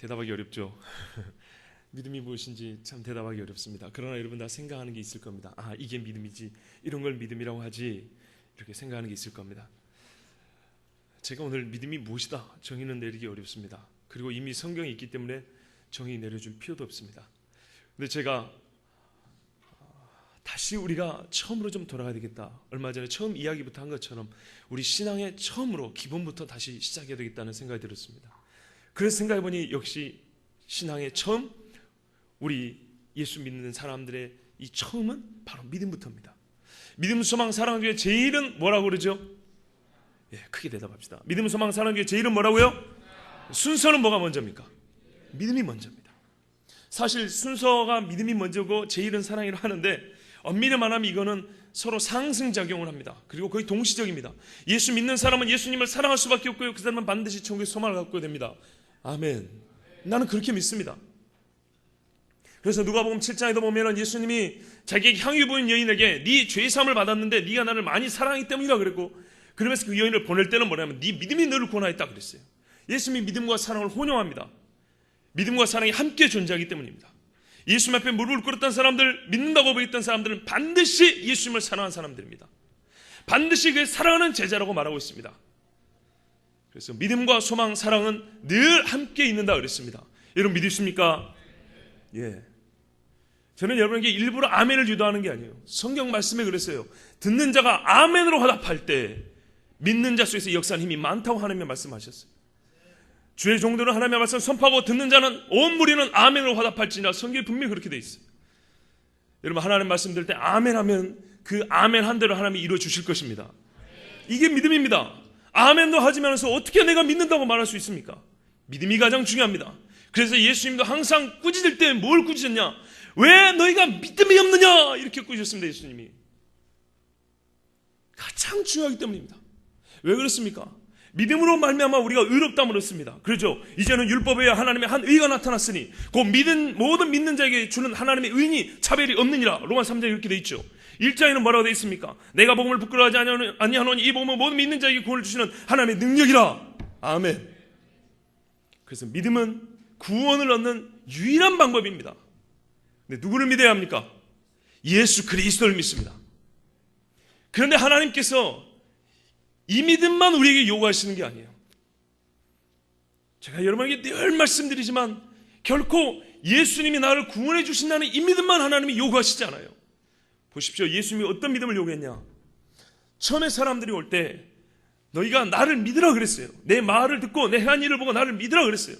대답하기 어렵죠. 믿음이 무엇인지 참 대답하기 어렵습니다. 그러나 여러분 다 생각하는 게 있을 겁니다. 아, 이게 믿음이지, 이런 걸 믿음이라고 하지, 이렇게 생각하는 게 있을 겁니다. 제가 오늘 믿음이 무엇이다 정의는 내리기 어렵습니다. 그리고 이미 성경에 있기 때문에 정의 내려줄 필요도 없습니다. 근데 제가 다시 우리가 처음으로 좀 돌아가야 되겠다. 얼마 전에 처음 이야기부터 한 것처럼 우리 신앙의 처음으로 기본부터 다시 시작해야 되겠다는 생각이 들었습니다. 그래서 생각해보니 역시 신앙의 처음, 우리 예수 믿는 사람들의 이 처음은 바로 믿음부터입니다. 믿음, 소망, 사랑 중에 제일은 뭐라고 그러죠? 예, 크게 대답합시다. 믿음, 소망, 사랑 중에 제일은 뭐라고요? 순서는 뭐가 먼저입니까? 믿음이 먼저입니다. 사실 순서가 믿음이 먼저고 제일은 사랑이라 하는데 엄밀히 말하면 이거는 서로 상승작용을 합니다. 그리고 거의 동시적입니다. 예수 믿는 사람은 예수님을 사랑할 수밖에 없고요, 그 사람은 반드시 천국의 소망을 갖고 됩니다. 아멘. 나는 그렇게 믿습니다. 그래서 누가복음 7장에도 보면은 예수님이 자기에게 향유 부인 여인에게 네 죄사함을 받았는데 네가 나를 많이 사랑하기 때문이라 그랬고, 그러면서 그 여인을 보낼 때는 뭐냐면 네 믿음이 너를 구원하였다 그랬어요. 예수님이 믿음과 사랑을 혼용합니다. 믿음과 사랑이 함께 존재하기 때문입니다. 예수님 앞에 무릎을 꿇었던 사람들, 믿는다고 보였던 사람들은 반드시 예수님을 사랑한 사람들입니다. 반드시 그 사랑하는 제자라고 말하고 있습니다. 그래서 믿음과 소망, 사랑은 늘 함께 있는다 그랬습니다. 여러분 믿으십니까? 예. 저는 여러분에게 일부러 아멘을 유도하는 게 아니에요. 성경 말씀에 그랬어요. 듣는 자가 아멘으로 화답할 때 믿는 자 속에서 역사하는 힘이 많다고 하나님이 말씀하셨어요. 주의 종들은 하나님의 말씀을 선포하고 듣는 자는 온 무리는 아멘으로 화답할지니라. 성경에 분명히 그렇게 돼 있어요. 여러분 하나님 말씀 들을 때 아멘 하면 그 아멘 한 대로 하나님이 이루어 주실 것입니다. 이게 믿음입니다. 아멘도 하지면서 어떻게 내가 믿는다고 말할 수 있습니까? 믿음이 가장 중요합니다. 그래서 예수님도 항상 꾸짖을 때 뭘 꾸짖었냐? 왜 너희가 믿음이 없느냐? 이렇게 꾸짖었습니다. 예수님이. 가장 중요하기 때문입니다. 왜 그렇습니까? 믿음으로 말미암아 우리가 의롭다함을 얻습니다. 그렇죠? 이제는 율법에 의해 하나님의 한 의가 나타났으니 곧 모든 믿는 자에게 주는 하나님의 의인이 차별이 없느니라. 로마 3장에 이렇게 돼 있죠. 1장에는 뭐라고 돼 있습니까? 내가 복음을 부끄러워하지 아니하노니 이 복음은 모든 믿는 자에게 구원을 주시는 하나님의 능력이라. 아멘. 그래서 믿음은 구원을 얻는 유일한 방법입니다. 근데 누구를 믿어야 합니까? 예수 그리스도를 믿습니다. 그런데 하나님께서 이 믿음만 우리에게 요구하시는 게 아니에요. 제가 여러분에게 늘 말씀드리지만 결코 예수님이 나를 구원해 주신다는 이 믿음만 하나님이 요구하시지 않아요. 보십시오. 예수님이 어떤 믿음을 요구했냐? 처음에 사람들이 올 때 너희가 나를 믿으라 그랬어요. 내 말을 듣고 내 행한 일을 보고 나를 믿으라 그랬어요.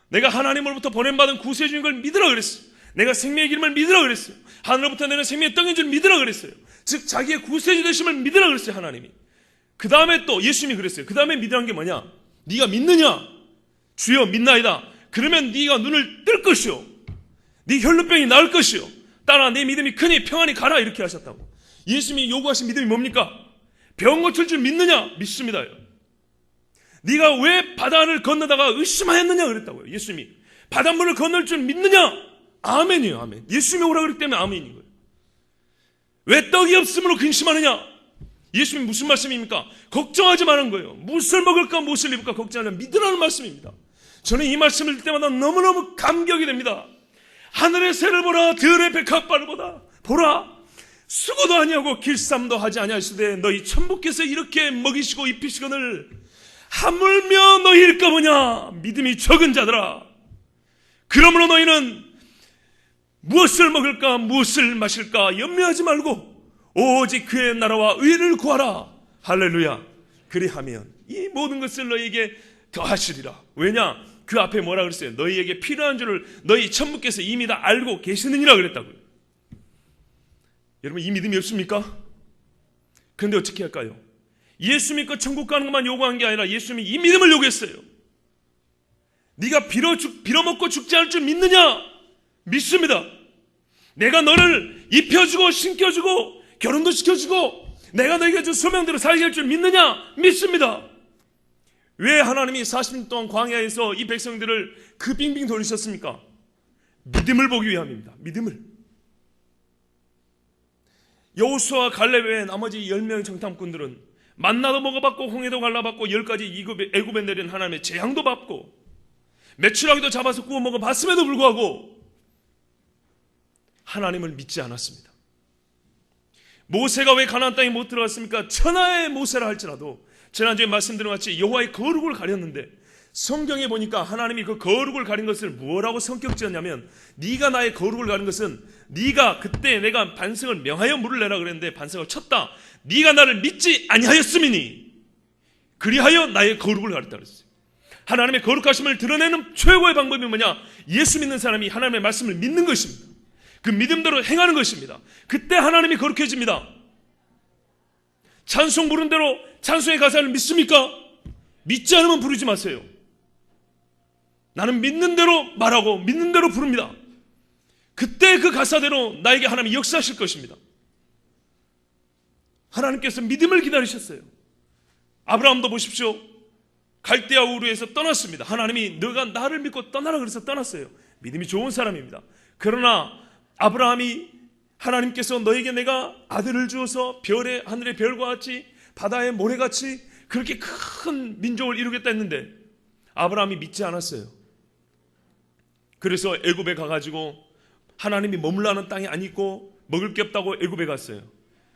내가 하나님으로부터 보냄받은 구세주인 걸 믿으라 그랬어요. 내가 생명의 기름을 믿으라 그랬어요. 하늘로부터 내는 생명의 떡인 줄 믿으라 그랬어요. 즉 자기의 구세주 되심을 믿으라 그랬어요. 하나님이. 그 다음에 또 예수님이 그랬어요. 그 다음에 믿으라는 게 뭐냐? 네가 믿느냐? 주여 믿나이다. 그러면 네가 눈을 뜰 것이요, 네 혈루병이 나을 것이요, 따라 내 믿음이 크니 평안히 가라. 이렇게 하셨다고. 예수님이 요구하신 믿음이 뭡니까? 병 고칠 줄 믿느냐? 믿습니다요. 네가 왜 바다를 건너다가 의심하였느냐 그랬다고요. 예수님이. 바닷물을 건널 줄 믿느냐? 아멘이에요. 아멘. 예수님이 오라 그랬기 때문에 아멘인 거예요. 왜 떡이 없음으로 근심하느냐? 예수님이 무슨 말씀입니까? 걱정하지 말은 거예요. 무엇을 먹을까 무엇을 입을까 걱정하는 믿으라는 말씀입니다. 저는 이 말씀을 들을 때마다 너무너무 감격이 됩니다. 하늘의 새를 보라, 들의 백합발을 보라. 수고도 아니하고 길쌈도 하지 아니하시되 너희 천부께서 이렇게 먹이시고 입히시거늘 하물며 너희일까 보냐? 믿음이 적은 자들아. 그러므로 너희는 무엇을 먹을까 무엇을 마실까 염려하지 말고 오직 그의 나라와 의를 구하라. 할렐루야. 그리하면 이 모든 것을 너희에게 더하시리라. 왜냐? 그 앞에 뭐라 그랬어요? 너희에게 필요한 줄을 너희 천부께서 이미 다 알고 계시느니라 그랬다고요. 여러분 이 믿음이 없습니까? 그런데 어떻게 할까요? 예수 믿고 천국 가는 것만 요구한 게 아니라 예수님이 이 믿음을 요구했어요. 네가 빌어먹고 죽지 않을 줄 믿느냐? 믿습니다. 내가 너를 입혀주고 신겨주고 결혼도 시켜주고 내가 너희가 준 소명대로 살게 할 줄 믿느냐? 믿습니다. 왜 하나님이 40년 동안 광야에서 이 백성들을 그 빙빙 돌리셨습니까? 믿음을 보기 위함입니다. 믿음을. 여호수아와 갈렙 외에 나머지 10명의 정탐꾼들은 만나도 먹어봤고 홍해도 갈라봤고 10가지 애굽에 내린 하나님의 재앙도 받고 메추라기도 잡아서 구워 먹어봤음에도 불구하고 하나님을 믿지 않았습니다. 모세가 왜 가나안 땅에 못 들어갔습니까? 천하의 모세라 할지라도 지난주에 말씀드린 것 같이 여호와의 거룩을 가렸는데, 성경에 보니까 하나님이 그 거룩을 가린 것을 뭐라고 성격지었냐면, 네가 나의 거룩을 가린 것은 네가 그때 내가 반석을 명하여 물을 내라 그랬는데 반석을 쳤다. 네가 나를 믿지 아니하였음이니 그리하여 나의 거룩을 가렸다 그랬어요. 하나님의 거룩하심을 드러내는 최고의 방법이 뭐냐? 예수 믿는 사람이 하나님의 말씀을 믿는 것입니다. 그 믿음대로 행하는 것입니다. 그때 하나님이 거룩해집니다. 찬송 부른 대로 찬송의 가사를 믿습니까? 믿지 않으면 부르지 마세요. 나는 믿는 대로 말하고 믿는 대로 부릅니다. 그때 그 가사대로 나에게 하나님이 역사하실 것입니다. 하나님께서 믿음을 기다리셨어요. 아브라함도 보십시오. 갈대아 우르에서 떠났습니다. 하나님이 너가 나를 믿고 떠나라 그래서 떠났어요. 믿음이 좋은 사람입니다. 그러나 아브라함이 하나님께서 너에게 내가 아들을 주어서 별의 하늘의 별과 같이 바다의 모래같이 그렇게 큰 민족을 이루겠다 했는데 아브라함이 믿지 않았어요. 그래서 애굽에 가가지고 하나님이 머물라는 땅이 안 있고 먹을 게 없다고 애굽에 갔어요.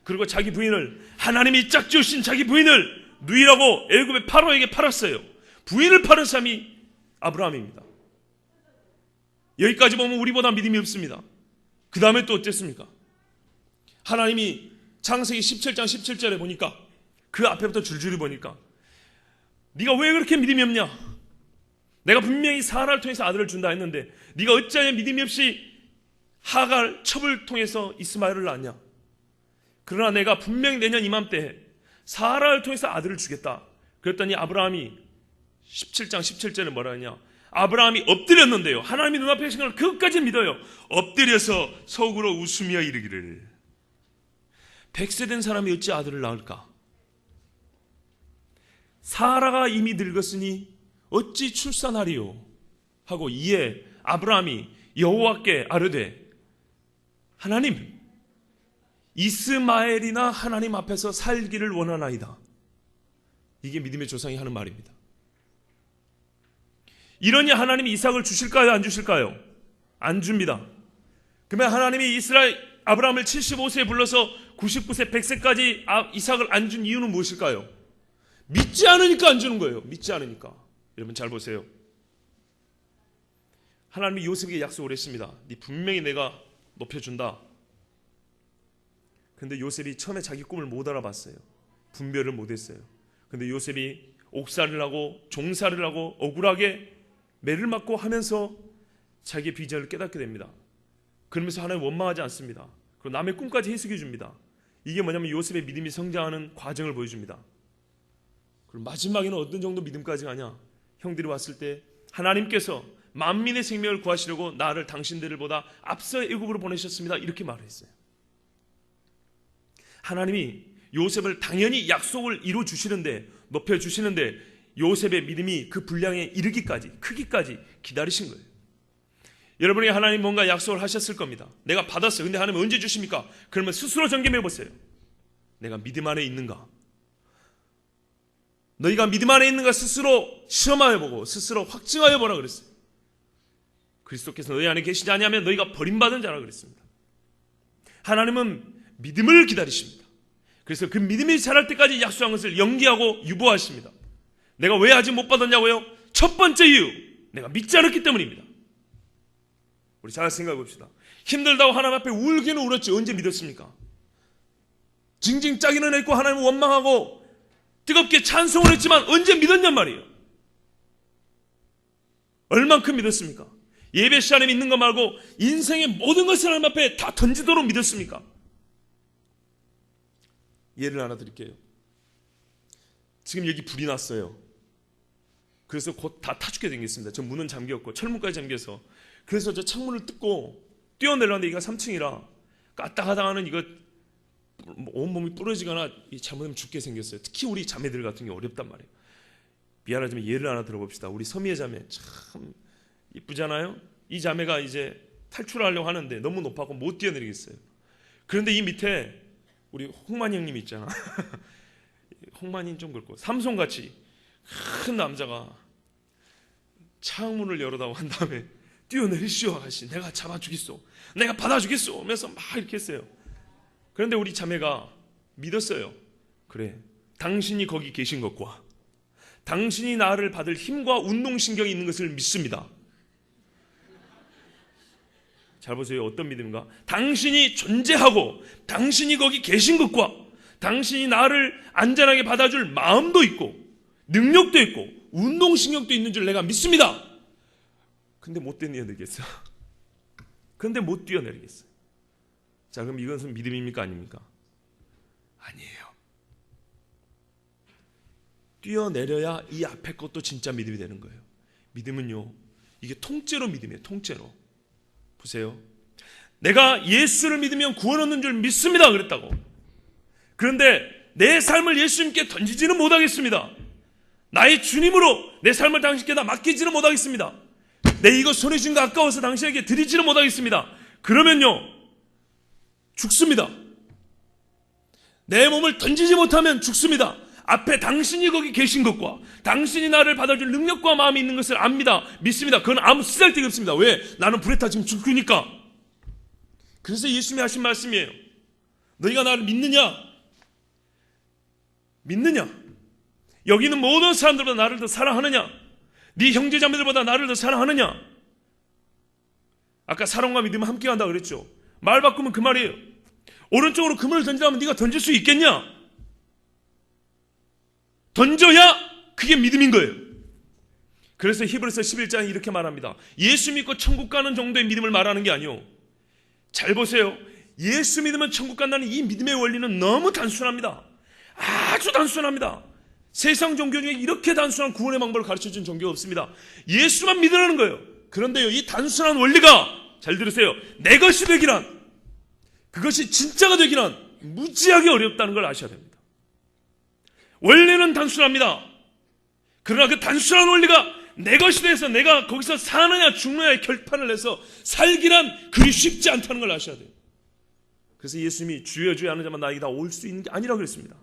그리고 자기 부인을, 하나님이 짝지으신 자기 부인을 누이라고 애굽의 파로에게 팔았어요. 부인을 파는 사람이 아브라함입니다. 여기까지 보면 우리보다 믿음이 없습니다. 그 다음에 또 어땠습니까? 하나님이 창세기 17장 17절에 보니까, 그 앞에부터 줄줄이 보니까 네가 왜 그렇게 믿음이 없냐? 내가 분명히 사라를 통해서 아들을 준다 했는데 네가 어찌하여 믿음이 없이 하갈 첩을 통해서 이스마엘을 낳았냐? 그러나 내가 분명히 내년 이맘때에 사라를 통해서 아들을 주겠다. 그랬더니 아브라함이 17장 17절에 뭐라 하냐? 아브라함이 엎드렸는데요, 하나님이 눈앞에 계신 걸 그것까지 믿어요. 엎드려서 속으로 웃으며 이르기를 100세 된 사람이 어찌 아들을 낳을까? 사라가 이미 늙었으니 어찌 출산하리요? 하고 이에 아브라함이 여호와께 아뢰되 하나님, 이스마엘이나 하나님 앞에서 살기를 원하나이다. 이게 믿음의 조상이 하는 말입니다. 이러니 하나님이 이삭을 주실까요? 안 주실까요? 안 줍니다. 그러면 하나님이 아브라함을 75세에 불러서 99세 100세까지 이삭을 안 준 이유는 무엇일까요? 믿지 않으니까 안 주는 거예요. 믿지 않으니까. 여러분 잘 보세요. 하나님이 요셉에게 약속을 했습니다. 네 분명히 내가 높여준다. 근데 요셉이 처음에 자기 꿈을 못 알아봤어요. 분별을 못했어요. 근데 요셉이 옥살이를 하고 종살이를 하고 억울하게 매를 맞고 하면서 자기의 비전을 깨닫게 됩니다. 그러면서 하나님 원망하지 않습니다. 그리고 남의 꿈까지 해석해 줍니다. 이게 뭐냐면 요셉의 믿음이 성장하는 과정을 보여줍니다. 그리고 마지막에는 어떤 정도 믿음까지 가냐? 형들이 왔을 때 하나님께서 만민의 생명을 구하시려고 나를 당신들보다 앞서 애굽으로 보내셨습니다. 이렇게 말을 했어요. 하나님이 요셉을 당연히 약속을 이루어 주시는데, 높여 주시는데 요셉의 믿음이 그 분량에 이르기까지, 크기까지 기다리신 거예요. 여러분이 하나님 뭔가 약속을 하셨을 겁니다. 내가 받았어요. 근데 하나님 언제 주십니까? 그러면 스스로 점검해 보세요. 내가 믿음 안에 있는가? 너희가 믿음 안에 있는가 스스로 시험하여 보고 스스로 확증하여 보라 그랬어요. 그리스도께서 너희 안에 계시지 아니하면 너희가 버림받은 자라 그랬습니다. 하나님은 믿음을 기다리십니다. 그래서 그 믿음이 자랄 때까지 약속한 것을 연기하고 유보하십니다. 내가 왜 아직 못 받았냐고요? 첫 번째 이유, 내가 믿지 않았기 때문입니다. 우리 잘 생각해 봅시다. 힘들다고 하나님 앞에 울기는 울었지 언제 믿었습니까? 징징 짜기는 했고 하나님을 원망하고 뜨겁게 찬송을 했지만 언제 믿었냔 말이에요. 얼만큼 믿었습니까? 예배 시간에 믿는 거 말고 인생의 모든 것을 하나님 앞에 다 던지도록 믿었습니까? 예를 하나 드릴게요. 지금 여기 불이 났어요. 그래서 곧 다 타죽게 생겼습니다. 저 문은 잠겼고 철문까지 잠겨서. 그래서 저 창문을 뜯고 뛰어내려는데 여기가 3층이라 까딱하다가는 이거 온몸이 부러지거나 잘못하면 죽게 생겼어요. 특히 우리 자매들 같은 경우 어렵단 말이에요. 미안하지만 예를 하나 들어봅시다. 우리 서미애 자매 참 이쁘잖아요. 이 자매가 이제 탈출하려고 하는데 너무 높아서 못 뛰어내리겠어요. 그런데 이 밑에 우리 홍만이 형님 있잖아. 홍만이는 좀 그렇고 삼손같이 큰 남자가 창문을 열어다오 한 다음에 뛰어내리시오 아가씨, 내가 잡아주겠소, 내가 받아주겠소 하면서 막 이렇게 했어요. 그런데 우리 자매가 믿었어요. 그래, 당신이 거기 계신 것과 당신이 나를 받을 힘과 운동신경이 있는 것을 믿습니다. 잘 보세요. 어떤 믿음인가? 당신이 존재하고 당신이 거기 계신 것과 당신이 나를 안전하게 받아줄 마음도 있고 능력도 있고 운동신경도 있는 줄 내가 믿습니다. 근데 못 뛰어내리겠어. 그런데 못 뛰어내리겠어요. 자, 그럼 이것은 믿음입니까? 아닙니까? 아니에요. 뛰어내려야 이 앞에 것도 진짜 믿음이 되는 거예요. 믿음은요, 이게 통째로 믿음이에요. 통째로. 보세요. 내가 예수를 믿으면 구원 얻는 줄 믿습니다 그랬다고. 그런데 내 삶을 예수님께 던지지는 못하겠습니다. 나의 주님으로 내 삶을 당신께 다 맡기지는 못하겠습니다. 내 이거 손에 쥔 거 아까워서 당신에게 드리지는 못하겠습니다. 그러면요, 죽습니다. 내 몸을 던지지 못하면 죽습니다. 앞에 당신이 거기 계신 것과 당신이 나를 받아줄 능력과 마음이 있는 것을 압니다. 믿습니다. 그건 아무 쓰잘데기 없습니다. 왜? 나는 불에 타 지금 죽으니까. 그래서 예수님이 하신 말씀이에요. 너희가 나를 믿느냐? 믿느냐? 여기 있는 모든 사람들보다 나를 더 사랑하느냐? 네 형제자매들보다 나를 더 사랑하느냐? 아까 사랑과 믿음은 함께 간다 그랬죠. 말 바꾸면 그 말이에요. 오른쪽으로 그물을 던지라면 네가 던질 수 있겠냐? 던져야 그게 믿음인 거예요. 그래서 히브리서 11장에 이렇게 말합니다. 예수 믿고 천국 가는 정도의 믿음을 말하는 게 아니요. 잘 보세요. 예수 믿으면 천국 간다는 이 믿음의 원리는 너무 단순합니다. 아주 단순합니다. 세상 종교 중에 이렇게 단순한 구원의 방법을 가르쳐준 종교가 없습니다. 예수만 믿으라는 거예요. 그런데요, 이 단순한 원리가, 잘 들으세요, 내 것이 되기란, 그것이 진짜가 되기란 무지하게 어렵다는 걸 아셔야 됩니다. 원리는 단순합니다. 그러나 그 단순한 원리가 내 것이 돼서 내가 거기서 사느냐 죽느냐의 결판을 내서 살기란 그리 쉽지 않다는 걸 아셔야 돼요. 그래서 예수님이 주여 주여 하는 자만 나에게 다 올 수 있는 게 아니라고 그랬습니다.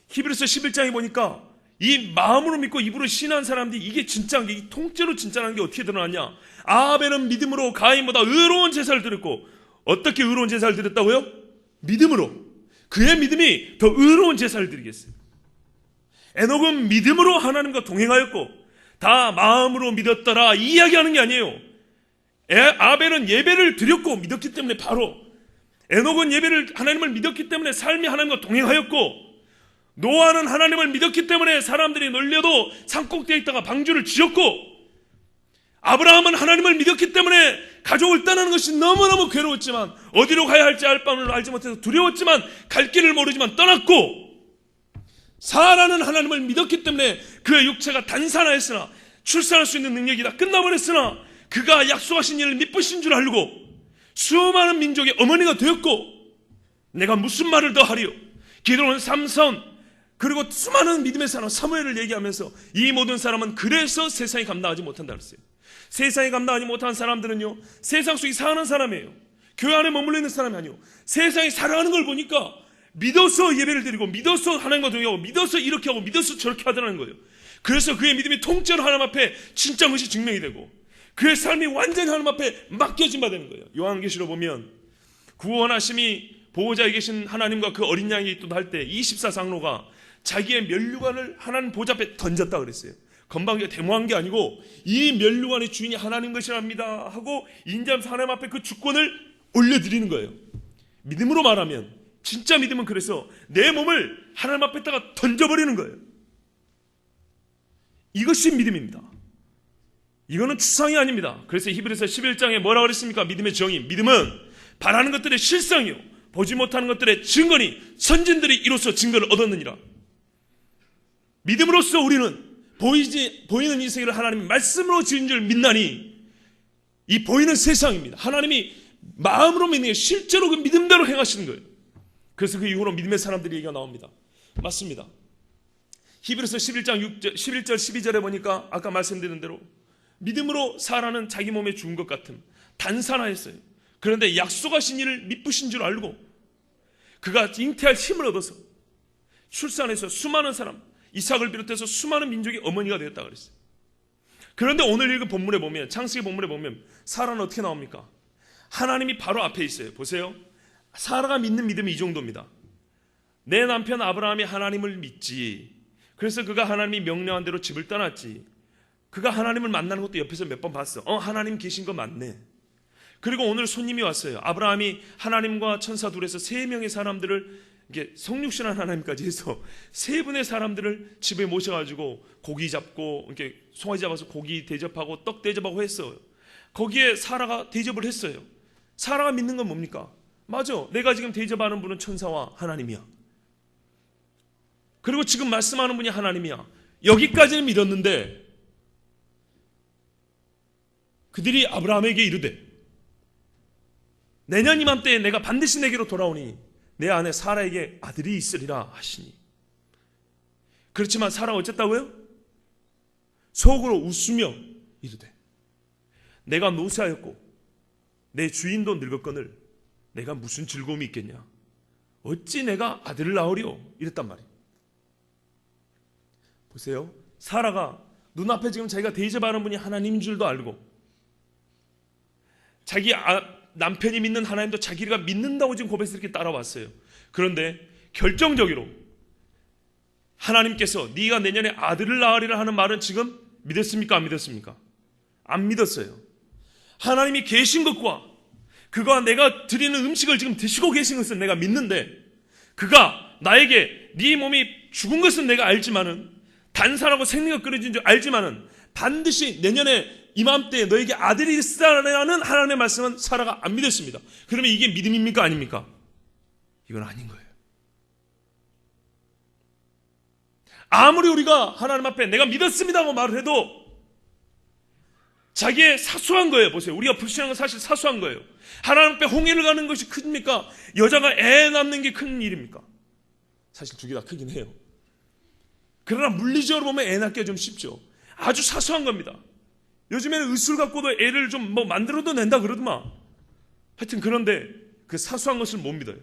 히브리서 11장에 보니까 이 마음으로 믿고 입으로 신한 사람들이 이게 진짜인 게, 이 통째로 진짜라는 게 어떻게 드러났냐? 아벨은 믿음으로 가인보다 의로운 제사를 드렸고, 어떻게 의로운 제사를 드렸다고요? 믿음으로. 그의 믿음이 더 의로운 제사를 드리겠어요. 에녹은 믿음으로 하나님과 동행하였고 다 마음으로 믿었더라, 이 이야기하는 게 아니에요. 아벨은 예배를 드렸고 믿었기 때문에 바로, 에녹은 하나님을 믿었기 때문에 삶이 하나님과 동행하였고, 노아는 하나님을 믿었기 때문에 사람들이 놀려도 산꼭대에 있다가 방주를 지었고, 아브라함은 하나님을 믿었기 때문에 가족을 떠나는 것이 너무너무 괴로웠지만, 어디로 가야 할지 알 바를 알지 못해서 두려웠지만 갈 길을 모르지만 떠났고, 사라는 하나님을 믿었기 때문에 그의 육체가 단산하였으나 출산할 수 있는 능력이 다 끝나버렸으나 그가 약속하신 일을 미쁘신 줄 알고 수많은 민족의 어머니가 되었고, 내가 무슨 말을 더 하리요? 기드론, 삼손, 그리고 수많은 믿음의 사람 사무엘을 얘기하면서 이 모든 사람은 그래서 세상이 감당하지 못한다 그랬어요. 세상이 감당하지 못한 사람들은요, 세상 속에 사는 사람이에요. 교회 안에 머물러 있는 사람이 아니에요. 세상이 살아가는 걸 보니까 믿어서 예배를 드리고 믿어서 하나님과 동행하고 믿어서 이렇게 하고 믿어서 저렇게 하더라는 거예요. 그래서 그의 믿음이 통째로 하나님 앞에 진짜 것이 증명이 되고 그의 삶이 완전히 하나님 앞에 맡겨진 바 되는 거예요. 요한계시로 보면 구원하심이 보호자에 계신 하나님과 그 어린 양이 있도록 할 때 24장로가 자기의 면류관을 하나님 보좌 앞에 던졌다 그랬어요. 건방지게 데모한 게 아니고 이 면류관의 주인이 하나님 것이랍니다 하고 인자하면서 하나님 앞에 그 주권을 올려드리는 거예요. 믿음으로 말하면, 진짜 믿음은 그래서 내 몸을 하나님 앞에다가 던져버리는 거예요. 이것이 믿음입니다. 이거는 추상이 아닙니다. 그래서 히브리서 11장에 뭐라고 그랬습니까? 믿음의 정의. 믿음은 바라는 것들의 실상이요 보지 못하는 것들의 증거니 선진들이 이로써 증거를 얻었느니라. 믿음으로써 우리는 보이는 이 세계를 하나님이 말씀으로 지은 줄 믿나니, 이 보이는 세상입니다. 하나님이 마음으로 믿는 게 실제로 그 믿음대로 행하시는 거예요. 그래서 그 이후로 믿음의 사람들이 얘기가 나옵니다. 맞습니다. 히브리서 11장 11절 12절에 보니까 아까 말씀드린 대로 믿음으로 사라는 자기 몸에 죽은 것 같음 단산하였어요. 그런데 약속하신 일을 미쁘신 줄 알고 그가 잉태할 힘을 얻어서 출산해서 수많은 사람, 이삭을 비롯해서 수많은 민족의 어머니가 되었다 그랬어요. 그런데 오늘 읽은 본문에 보면, 창세기 본문에 보면 사라는 어떻게 나옵니까? 하나님이 바로 앞에 있어요. 보세요. 사라가 믿는 믿음이 이 정도입니다. 내 남편 아브라함이 하나님을 믿지. 그래서 그가 하나님이 명령한 대로 집을 떠났지. 그가 하나님을 만나는 것도 옆에서 몇 번 봤어. 하나님 계신 거 맞네. 그리고 오늘 손님이 왔어요. 아브라함이 하나님과 천사 둘에서 3명의 사람들을, 이게 성육신한 하나님까지 해서 3분의 사람들을 집에 모셔가지고 고기 잡고, 이렇게 송아지 잡아서 고기 대접하고 떡 대접하고 했어요. 거기에 사라가 대접을 했어요. 사라가 믿는 건 뭡니까? 맞아. 내가 지금 대접하는 분은 천사와 하나님이야. 그리고 지금 말씀하는 분이 하나님이야. 여기까지는 믿었는데 그들이 아브라함에게 이르되 내년 이맘때에 내가 반드시 내게로 돌아오니 내 아내 사라에게 아들이 있으리라 하시니. 그렇지만 사라가 어쨌다고요? 속으로 웃으며 이르되 내가 노쇠하였고 내 주인도 늙었거늘 내가 무슨 즐거움이 있겠냐. 어찌 내가 아들을 낳으리오. 이랬단 말이에요. 보세요. 사라가 눈앞에 지금 자기가 대접하는 분이 하나님인 줄도 알고 자기 남편이 믿는 하나님도 자기가 믿는다고 지금 고백해서 이렇게 따라왔어요. 그런데 결정적으로 하나님께서 네가 내년에 아들을 낳으리라 하는 말은 지금 믿었습니까? 안 믿었습니까? 안 믿었어요. 하나님이 계신 것과 그가 내가 드리는 음식을 지금 드시고 계신 것은 내가 믿는데 그가 나에게 네 몸이 죽은 것은 내가 알지만은 단산하고 생리가 끊어진 줄 알지만은 반드시 내년에 이맘때에 너에게 아들이 있으라는 하나님의 말씀은 사라가 안 믿었습니다. 그러면 이게 믿음입니까? 아닙니까? 이건 아닌 거예요. 아무리 우리가 하나님 앞에 내가 믿었습니다고 말을 해도 자기의 사소한 거예요. 보세요. 우리가 불신한 건 사실 사소한 거예요. 하나님 앞에 홍해를 가는 것이 큽니까? 여자가 애 낳는 게 큰 일입니까? 사실 두 개 다 크긴 해요. 그러나 물리적으로 보면 애 낳기가 좀 쉽죠. 아주 사소한 겁니다. 요즘에는 의술 갖고도 애를 좀 만들어도 낸다 그러더만. 하여튼 그런데 그 사소한 것을 못 믿어요.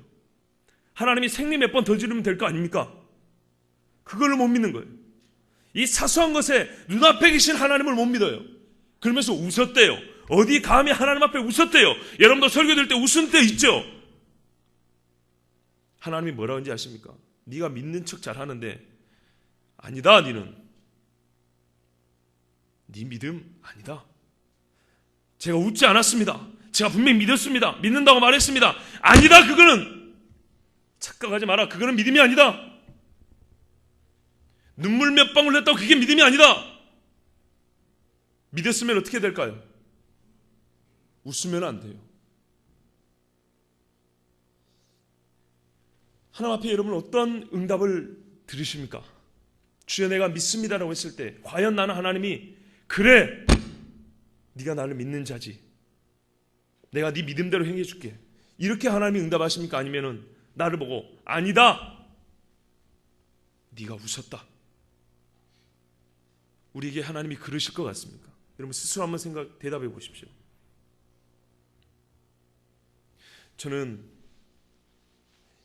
하나님이 생리 몇 번 더 주면 될 거 아닙니까? 그걸 못 믿는 거예요. 이 사소한 것에 눈앞에 계신 하나님을 못 믿어요. 그러면서 웃었대요. 어디 감히 하나님 앞에 웃었대요. 여러분도 설교될 때 웃은 때 있죠? 하나님이 뭐라고 하는지 아십니까? 네가 믿는 척 잘하는데 아니다. 너는 네 믿음 아니다. 제가 웃지 않았습니다. 제가 분명히 믿었습니다. 믿는다고 말했습니다. 아니다. 그거는 착각하지 마라. 그거는 믿음이 아니다. 눈물 몇 방울 흘렸다고 그게 믿음이 아니다. 믿었으면 어떻게 될까요? 웃으면 안 돼요. 하나님 앞에 여러분 어떤 응답을 들으십니까? 주여 내가 믿습니다라고 했을 때 과연 나는 하나님이 그래 네가 나를 믿는 자지 내가 네 믿음대로 행해줄게 이렇게 하나님이 응답하십니까? 아니면은 나를 보고 아니다 네가 웃었다 우리에게 하나님이 그러실 것 같습니까? 여러분 스스로 한번 대답해 보십시오. 저는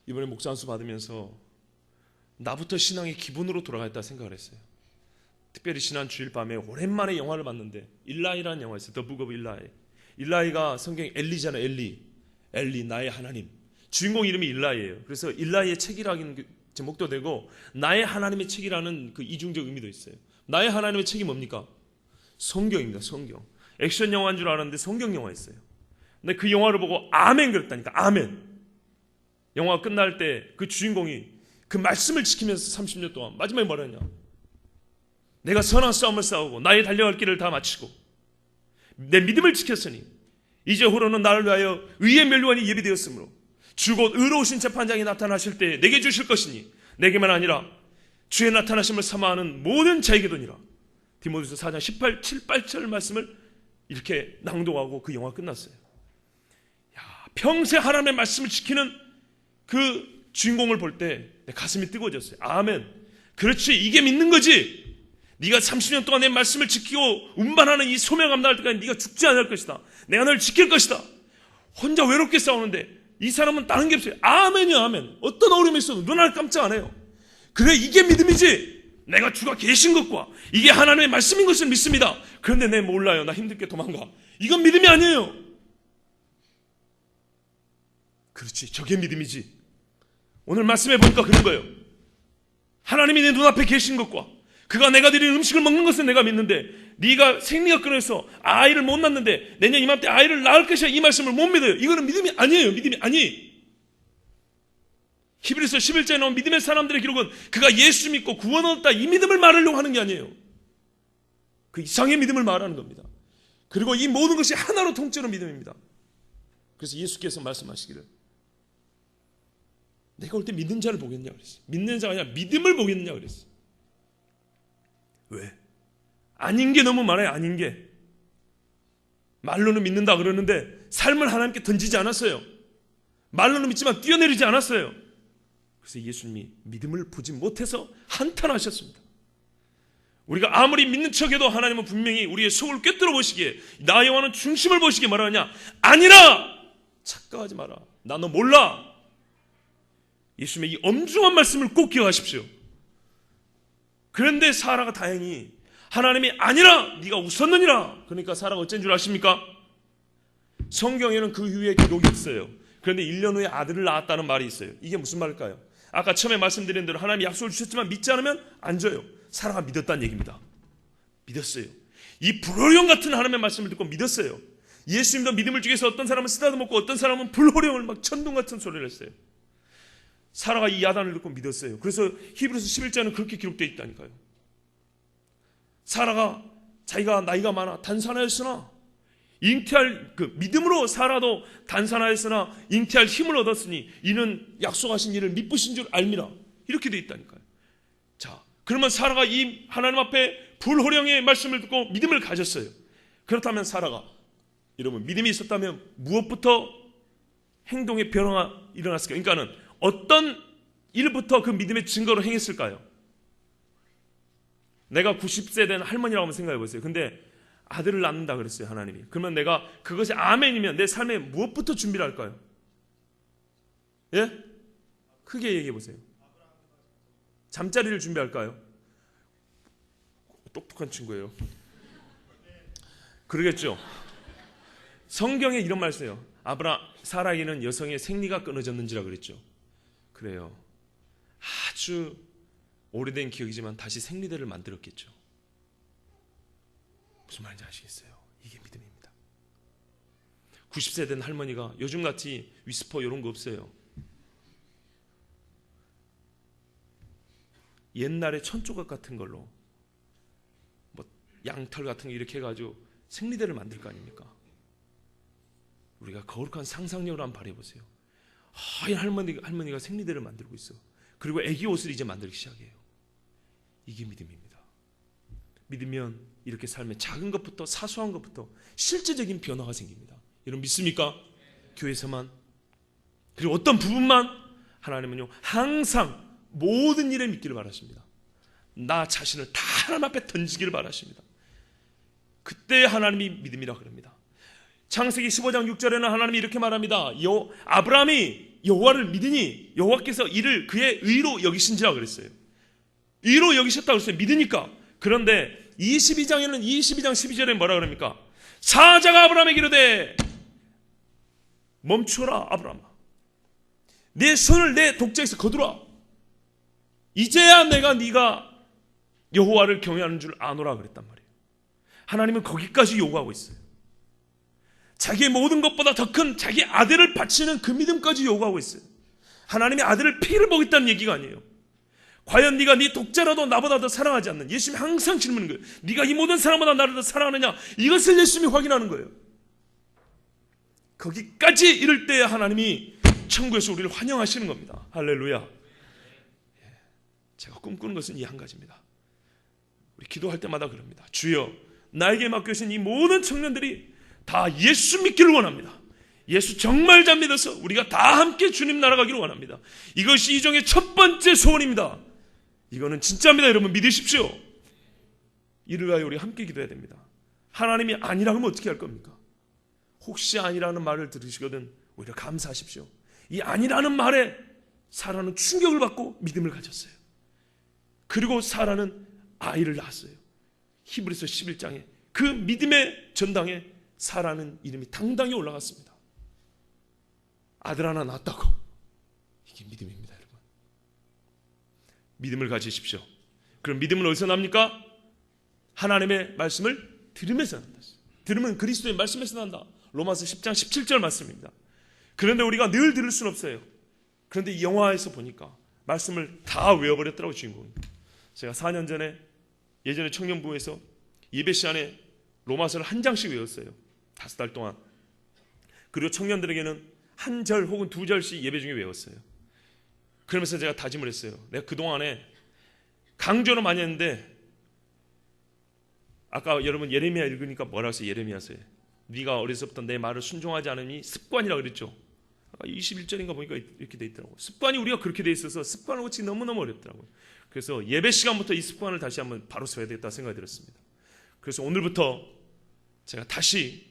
이번에 목사 안수 받으면서 나부터 신앙의 기본으로 돌아갔다 생각을 했어요. 특별히 지난 주일 밤에 오랜만에 영화를 봤는데 일라이라는 영화였어요. The Book of Eli. 일라이가 성경 엘리잖아요. 엘리 나의 하나님. 주인공 이름이 일라이예요. 그래서 일라이의 책이라는 제목도 되고 나의 하나님의 책이라는 그 이중적 의미도 있어요. 나의 하나님의 책이 뭡니까? 성경입니다. 성경. 액션 영화인 줄 알았는데 성경 영화였어요. 근데 그 영화를 보고 아멘 그랬다니까. 아멘. 영화가 끝날 때 그 주인공이 그 말씀을 지키면서 30년 동안 마지막에 뭐라 했냐? 내가 선한 싸움을 싸우고 나의 달려갈 길을 다 마치고 내 믿음을 지켰으니 이제 후로는 나를 위하여 의의 면류관이 예비되었으므로 주 곧 의로우신 재판장이 나타나실 때 내게 주실 것이니 내게만 아니라 주의 나타나심을 사모하는 모든 자에게도니라. 디모데후서 4장 7, 8절 말씀을 이렇게 낭독하고 그 영화 끝났어요. 야, 평생 하나님의 말씀을 지키는 그 주인공을 볼 때 내 가슴이 뜨거워졌어요. 아멘. 그렇지, 이게 믿는 거지. 네가 30년 동안 내 말씀을 지키고 운반하는 이 소명 감당할 때까지 네가 죽지 않을 것이다. 내가 너를 지킬 것이다. 혼자 외롭게 싸우는데 이 사람은 다른 게 없어요. 아멘이야, 아멘. 어떤 어려움이 있어도 눈알 깜짝 안 해요. 그래, 이게 믿음이지. 내가 주가 계신 것과 이게 하나님의 말씀인 것을 믿습니다. 그런데 내 몰라요. 나 힘들게 도망가. 이건 믿음이 아니에요. 그렇지. 저게 믿음이지. 오늘 말씀해 보니까 그런 거예요. 하나님이 내 눈앞에 계신 것과 그가 내가 드린 음식을 먹는 것은 내가 믿는데 네가 생리가 끊어서 아이를 못 낳는데 내년 이맘때 아이를 낳을 것이야. 이 말씀을 못 믿어요. 이거는 믿음이 아니에요. 믿음이 아니에요. 히브리서 11장에 나온 믿음의 사람들의 기록은 그가 예수 믿고 구원 얻었다 이 믿음을 말하려고 하는 게 아니에요. 그 이상의 믿음을 말하는 겁니다. 그리고 이 모든 것이 하나로 통째로 믿음입니다. 그래서 예수께서 말씀하시기를 내가 올 때 믿는 자를 보겠냐 그랬어요. 믿는 자가 아니라 믿음을 보겠냐 그랬어요. 왜? 아닌 게 너무 많아요. 아닌 게. 말로는 믿는다 그러는데 삶을 하나님께 던지지 않았어요. 말로는 믿지만 뛰어내리지 않았어요. 그래서 예수님이 믿음을 보지 못해서 한탄하셨습니다. 우리가 아무리 믿는 척해도 하나님은 분명히 우리의 속을 꿰뚫어 보시기에 나 여호와는 중심을 보시기에 말하느냐? 아니라! 착각하지 마라. 나 너 몰라. 예수님의 이 엄중한 말씀을 꼭 기억하십시오. 그런데 사라가 다행히 하나님이 아니라 네가 웃었느니라. 그러니까 사라가 어쩐 줄 아십니까? 성경에는 그 후에 기록이 있어요. 그런데 1년 후에 아들을 낳았다는 말이 있어요. 이게 무슨 말일까요? 아까 처음에 말씀드린 대로 하나님이 약속을 주셨지만 믿지 않으면 안 줘요. 사라가 믿었다는 얘기입니다. 믿었어요. 이 불호령 같은 하나님의 말씀을 듣고 믿었어요. 예수님도 믿음을 주기 위해서 어떤 사람은 쓰다듬었고 어떤 사람은 불호령을 막 천둥 같은 소리를 했어요. 사라가 이 야단을 듣고 믿었어요. 그래서 히브리서 11장은 그렇게 기록되어 있다니까요. 사라가 자기가 나이가 많아 단산하였으나 잉태할 믿음으로 사라도 단산하였으나 잉태할 힘을 얻었으니 이는 약속하신 일을 믿으신 줄 알미라. 이렇게 되어 있다니까요. 자, 그러면 사라가 이 하나님 앞에 불호령의 말씀을 듣고 믿음을 가졌어요. 그렇다면 사라가 여러분 믿음이 있었다면 무엇부터 행동의 변화가 일어났을까요? 그러니까는 어떤 일부터 그 믿음의 증거로 행했을까요? 내가 90세 된 할머니라고 한번 생각해 보세요. 근데 아들을 낳는다 그랬어요, 하나님이. 그러면 내가 그것이 아멘이면 내 삶에 무엇부터 준비를 할까요? 예? 크게 얘기해 보세요. 잠자리를 준비할까요? 똑똑한 친구예요. 그러겠죠. 성경에 이런 말 써요. 사라에게는 여성의 생리가 끊어졌는지라 그랬죠. 그래요. 아주 오래된 기억이지만 다시 생리대를 만들었겠죠. 무슨 말인지 아시겠어요? 이게 믿음입니다. 90세 된 할머니가 요즘같이 위스퍼 이런 거 없어요. 옛날에 천조각 같은 걸로 뭐 양털 같은 거 이렇게 해가지고 생리대를 만들 거 아닙니까? 우리가 거룩한 상상력을 한번 발휘해보세요. 이 할머니가 생리대를 만들고 있어. 그리고 애기 옷을 이제 만들기 시작해요. 이게 믿음입니다. 믿으면 이렇게 삶의 작은 것부터 사소한 것부터 실제적인 변화가 생깁니다. 여러분 믿습니까? 교회에서만. 그리고 어떤 부분만 하나님은요 항상 모든 일에 믿기를 바라십니다. 나 자신을 다 하나님 앞에 던지기를 바라십니다. 그때 하나님이 믿음이라 그럽니다. 창세기 15장 6절에는 하나님이 이렇게 말합니다. 아브라함이 여호와를 믿으니 여호와께서 이를 그의 의로 여기신지라 그랬어요. 의로 여기셨다고 했어요. 믿으니까. 그런데 22장 12절에 뭐라 그럽니까? 사자가 아브라함에게 이르되 멈추어라 아브라함아. 내 손을 내 독자에서 거두라. 이제야 내가 네가 여호와를 경외하는 줄 아노라 그랬단 말이에요. 하나님은 거기까지 요구하고 있어요. 자기의 모든 것보다 더 큰 자기 아들을 바치는 그 믿음까지 요구하고 있어요. 하나님이 아들을 피를 보겠다는 얘기가 아니에요. 과연 네가 네 독자라도 나보다 더 사랑하지 않는, 예수님이 항상 질문하는 거예요. 네가 이 모든 사람보다 나를 더 사랑하느냐, 이것을 예수님이 확인하는 거예요. 거기까지 이를 때 하나님이 천국에서 우리를 환영하시는 겁니다. 할렐루야. 제가 꿈꾸는 것은 이 한 가지입니다. 우리 기도할 때마다 그럽니다. 주여, 나에게 맡겨주신 이 모든 청년들이 다 예수 믿기를 원합니다. 예수 정말 잘 믿어서 우리가 다 함께 주님 나라가기를 원합니다. 이것이 이종의 첫 번째 소원입니다. 이거는 진짜입니다. 여러분 믿으십시오. 이를 위하여 우리 함께 기도해야 됩니다. 하나님이 아니라 하면 어떻게 할 겁니까? 혹시 아니라는 말을 들으시거든 오히려 감사하십시오. 이 아니라는 말에 사라는 충격을 받고 믿음을 가졌어요. 그리고 사라는 아이를 낳았어요. 히브리서 11장에 그 믿음의 전당에 사라는 이름이 당당히 올라갔습니다. 아들 하나 낳았다고. 이게 믿음입니다, 여러분. 믿음을 가지십시오. 그럼 믿음은 어디서 납니까? 하나님의 말씀을 들으면서 난다. 들으면 그리스도의 말씀에서 난다. 로마서 10장 17절 말씀입니다. 그런데 우리가 늘 들을 수는 없어요. 그런데 이 영화에서 보니까 말씀을 다 외워버렸더라고요, 주인공이. 제가 4년 전에 예전에 청년부에서 예배 시간에 로마서를 한 장씩 외웠어요. 5달 동안. 그리고 청년들에게는 한 절 혹은 2절씩 예배 중에 외웠어요. 그러면서 제가 다짐을 했어요. 내가 그동안에 강조를 많이 했는데, 아까 여러분 예레미야 읽으니까 뭐라고 했어요? 예레미야서에 네가 어려서부터 내 말을 순종하지 않으니 습관이라고 그랬죠. 아까 21절인가 보니까 이렇게 돼 있더라고요. 습관이 우리가 그렇게 돼 있어서 습관을 고치기 너무너무 어렵더라고요. 그래서 예배 시간부터 이 습관을 다시 한번 바로 써야 되겠다 생각이 들었습니다. 그래서 오늘부터 제가 다시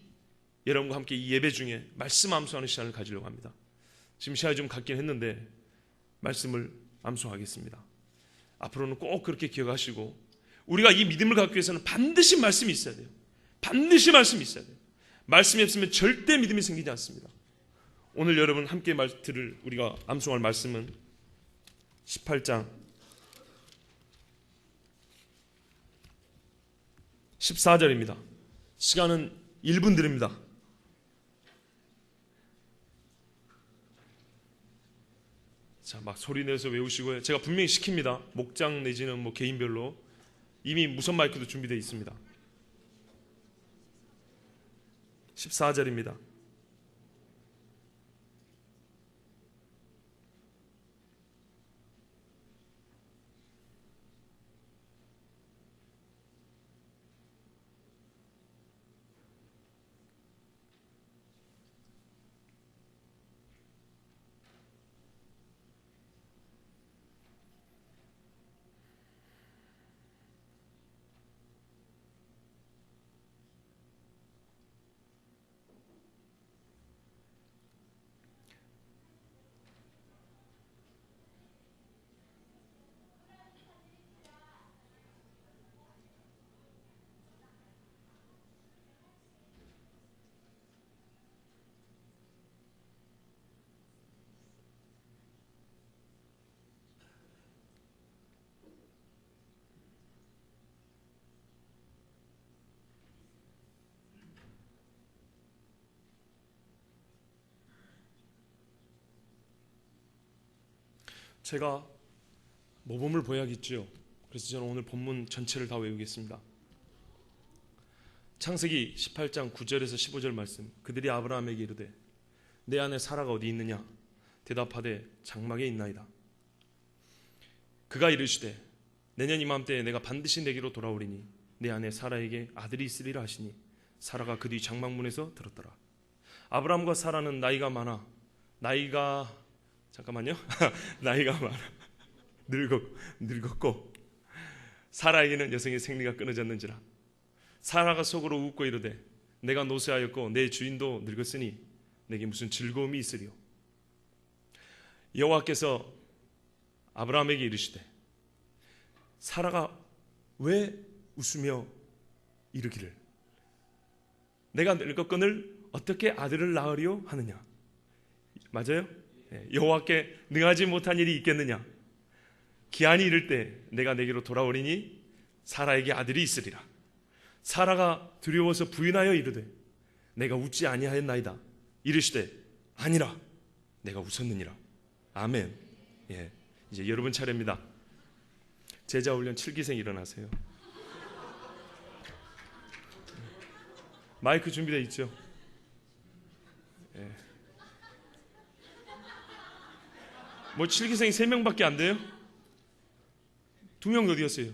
여러분과 함께 이 예배 중에 말씀 암송하는 시간을 가지려고 합니다. 지금 시간이 좀 갖긴 했는데 말씀을 암송하겠습니다. 앞으로는 꼭 그렇게 기억하시고, 우리가 이 믿음을 갖기 위해서는 반드시 말씀이 있어야 돼요. 반드시 말씀이 있어야 돼요. 말씀이 없으면 절대 믿음이 생기지 않습니다. 오늘 여러분 함께 들을 우리가 암송할 말씀은 18장 14절입니다. 시간은 1분 드립니다. 자, 막 소리 내서 외우시고요. 제가 분명히 시킵니다. 목장 내지는 뭐 개인별로 이미 무선 마이크도 준비되어 있습니다. 14절입니다. 제가 모범을 보여야겠죠. 그래서 저는 오늘 본문 전체를 다 외우겠습니다. 창세기 18장 9절에서 15절 말씀. 그들이 아브라함에게 이르되 내 아내 사라가 어디 있느냐? 대답하되 장막에 있나이다. 그가 이르시되 내년 이맘때에 내가 반드시 내게로 돌아오리니 내 아내 사라에게 아들이 있으리라 하시니 사라가 그 뒤 장막문에서 들었더라. 아브라함과 사라는 나이가 많아 늙었고 사라에게는 여성의 생리가 끊어졌는지라. 사라가 속으로 웃고 이르되 내가 노쇠하였고 내 주인도 늙었으니 내게 무슨 즐거움이 있으리요. 여호와께서 아브라함에게 이르시되 사라가 왜 웃으며 이르기를 내가 늙었거늘 어떻게 아들을 낳으리요 하느냐. 맞아요? 여호와께 능하지 못한 일이 있겠느냐. 기한이 이를 때 내가 내게로 돌아오리니 사라에게 아들이 있으리라. 사라가 두려워서 부인하여 이르되 내가 웃지 아니하였나이다. 이르시되 아니라 내가 웃었느니라. 아멘. 예, 이제 여러분 차례입니다. 제자훈련 7기생 일어나세요. 마이크 준비되어 있죠? 예. 뭐 7기생이 3명밖에 안 돼요? 2명 어디 갔어요?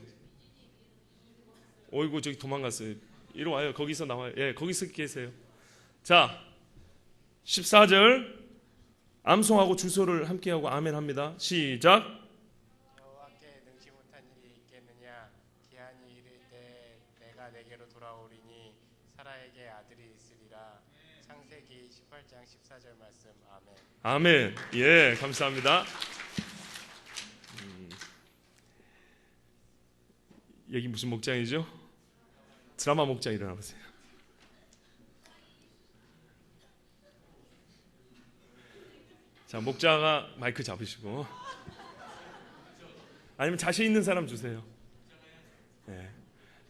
어이구 저기 도망갔어요. 이리 와요. 거기서 나와요. 예, 거기서 계세요. 자, 14절 암송하고 주소를 함께하고 아멘 합니다. 시작. 여호와께 능치 못한 일이 있겠느냐. 기한이 이를 때 내가 내게로 돌아오리니 사라에게 아들이 있으리라. 창세기 18장 14절 말씀. 아멘. 아멘. 예, 감사합니다. 여기 무슨 목장이죠? 드라마 목장 일어나 보세요. 자, 목자가 마이크 잡으시고, 아니면 자신 있는 사람 주세요. 네.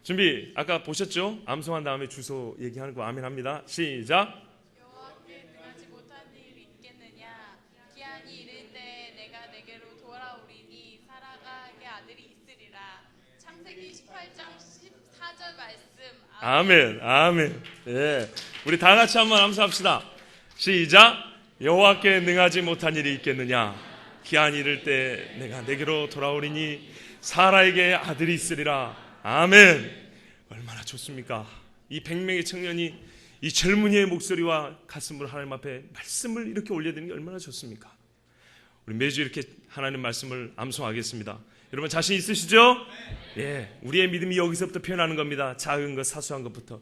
준비. 아까 보셨죠? 암송한 다음에 주소 얘기하는 거 아멘 합니다. 시작. 여호와께 능하지 못한 일 있겠느냐? 기한이 이를 때 내가 내게로 돌아오리니 사라가의 아들이 있으리라. 창세기 18장 14절 말씀. 아멘. 아멘. 예. 우리 다 같이 한번 암송합시다. 시작. 여호와께 능하지 못한 일이 있겠느냐? 기한이 이를 때 내가 내게로 돌아오리니 사라에게 아들이 있으리라. 아멘. 얼마나 좋습니까? 이 100명의 청년이 이 젊은이의 목소리와 가슴을 하나님 앞에 말씀을 이렇게 올려드리는 게 얼마나 좋습니까? 우리 매주 이렇게 하나님 말씀을 암송하겠습니다. 여러분 자신 있으시죠? 예, 우리의 믿음이 여기서부터 표현하는 겁니다. 작은 것, 사소한 것부터.